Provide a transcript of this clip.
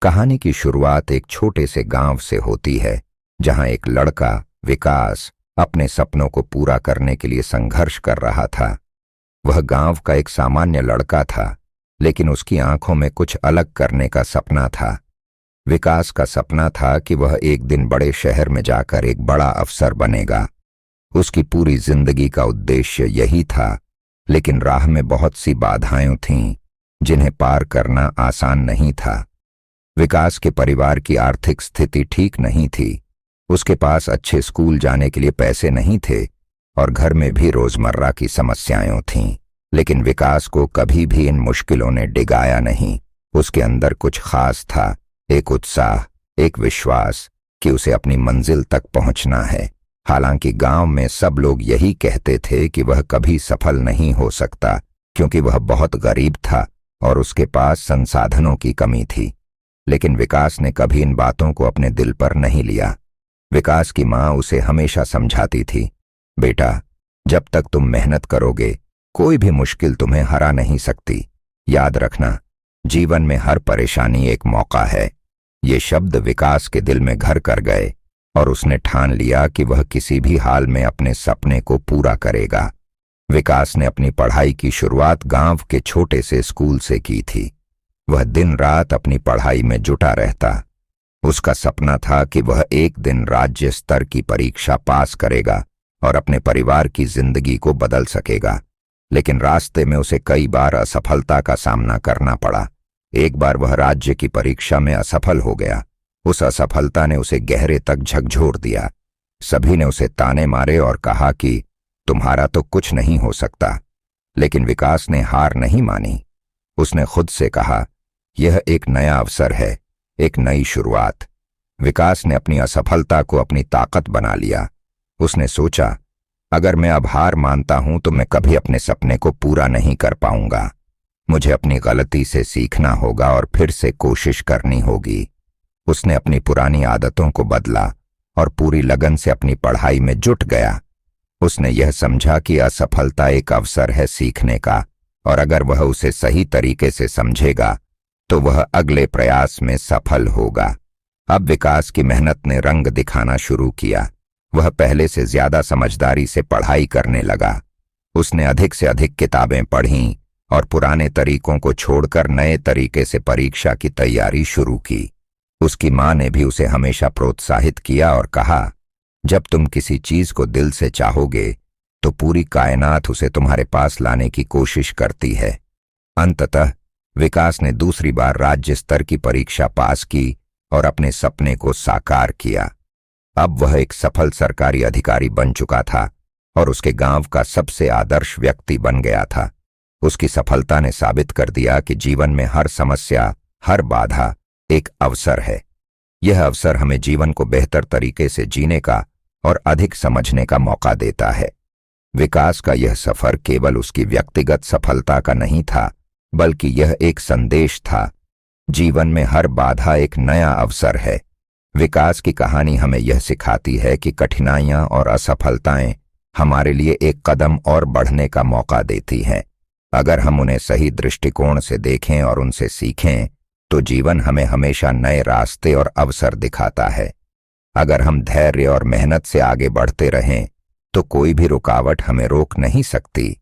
कहानी की शुरुआत एक छोटे से गांव से होती है, जहां एक लड़का विकास अपने सपनों को पूरा करने के लिए संघर्ष कर रहा था। वह गांव का एक सामान्य लड़का था, लेकिन उसकी आंखों में कुछ अलग करने का सपना था। विकास का सपना था कि वह एक दिन बड़े शहर में जाकर एक बड़ा अफसर बनेगा। उसकी पूरी जिंदगी का उद्देश्य यही था, लेकिन राह में बहुत सी बाधाएं थीं, जिन्हें पार करना आसान नहीं था। विकास के परिवार की आर्थिक स्थिति ठीक नहीं थी। उसके पास अच्छे स्कूल जाने के लिए पैसे नहीं थे और घर में भी रोजमर्रा की समस्याएं थीं। लेकिन विकास को कभी भी इन मुश्किलों ने डिगाया नहीं। उसके अंदर कुछ खास था, एक उत्साह, एक विश्वास कि उसे अपनी मंजिल तक पहुंचना है। हालांकि गांव में सब लोग यही कहते थे कि वह कभी सफल नहीं हो सकता, क्योंकि वह बहुत गरीब था और उसके पास संसाधनों की कमी थी। लेकिन विकास ने कभी इन बातों को अपने दिल पर नहीं लिया। विकास की माँ उसे हमेशा समझाती थी, बेटा, जब तक तुम मेहनत करोगे कोई भी मुश्किल तुम्हें हरा नहीं सकती। याद रखना, जीवन में हर परेशानी एक मौका है। ये शब्द विकास के दिल में घर कर गए और उसने ठान लिया कि वह किसी भी हाल में अपने सपने को पूरा करेगा। विकास ने अपनी पढ़ाई की शुरुआत गांव के छोटे से स्कूल से की थी। वह दिन रात अपनी पढ़ाई में जुटा रहता। उसका सपना था कि वह एक दिन राज्य स्तर की परीक्षा पास करेगा और अपने परिवार की जिंदगी को बदल सकेगा। लेकिन रास्ते में उसे कई बार असफलता का सामना करना पड़ा। एक बार वह राज्य की परीक्षा में असफल हो गया। उस असफलता ने उसे गहरे तक झकझोर दिया। सभी ने उसे ताने मारे और कहा कि तुम्हारा तो कुछ नहीं हो सकता। लेकिन विकास ने हार नहीं मानी। उसने खुद से कहा, यह एक नया अवसर है, एक नई शुरुआत। विकास ने अपनी असफलता को अपनी ताकत बना लिया। उसने सोचा, अगर मैं अब हार मानता हूं तो मैं कभी अपने सपने को पूरा नहीं कर पाऊंगा। मुझे अपनी गलती से सीखना होगा और फिर से कोशिश करनी होगी। उसने अपनी पुरानी आदतों को बदला और पूरी लगन से अपनी पढ़ाई में जुट गया। उसने यह समझा कि असफलता एक अवसर है सीखने का, और अगर वह उसे सही तरीके से समझेगा तो वह अगले प्रयास में सफल होगा। अब विकास की मेहनत ने रंग दिखाना शुरू किया। वह पहले से ज्यादा समझदारी से पढ़ाई करने लगा। उसने अधिक से अधिक किताबें पढ़ीं और पुराने तरीकों को छोड़कर नए तरीके से परीक्षा की तैयारी शुरू की। उसकी माँ ने भी उसे हमेशा प्रोत्साहित किया और कहा, जब तुम किसी चीज को दिल से चाहोगे तो पूरी कायनात उसे तुम्हारे पास लाने की कोशिश करती है। अंततः विकास ने दूसरी बार राज्य स्तर की परीक्षा पास की और अपने सपने को साकार किया। अब वह एक सफल सरकारी अधिकारी बन चुका था और उसके गांव का सबसे आदर्श व्यक्ति बन गया था। उसकी सफलता ने साबित कर दिया कि जीवन में हर समस्या, हर बाधा एक अवसर है। यह अवसर हमें जीवन को बेहतर तरीके से जीने का और अधिक समझने का मौका देता है। विकास का यह सफर केवल उसकी व्यक्तिगत सफलता का नहीं था, बल्कि यह एक संदेश था, जीवन में हर बाधा एक नया अवसर है। विकास की कहानी हमें यह सिखाती है कि कठिनाइयां और असफलताएं हमारे लिए एक कदम और बढ़ने का मौका देती हैं। अगर हम उन्हें सही दृष्टिकोण से देखें और उनसे सीखें तो जीवन हमें हमेशा नए रास्ते और अवसर दिखाता है। अगर हम धैर्य और मेहनत से आगे बढ़ते रहें तो कोई भी रुकावट हमें रोक नहीं सकती।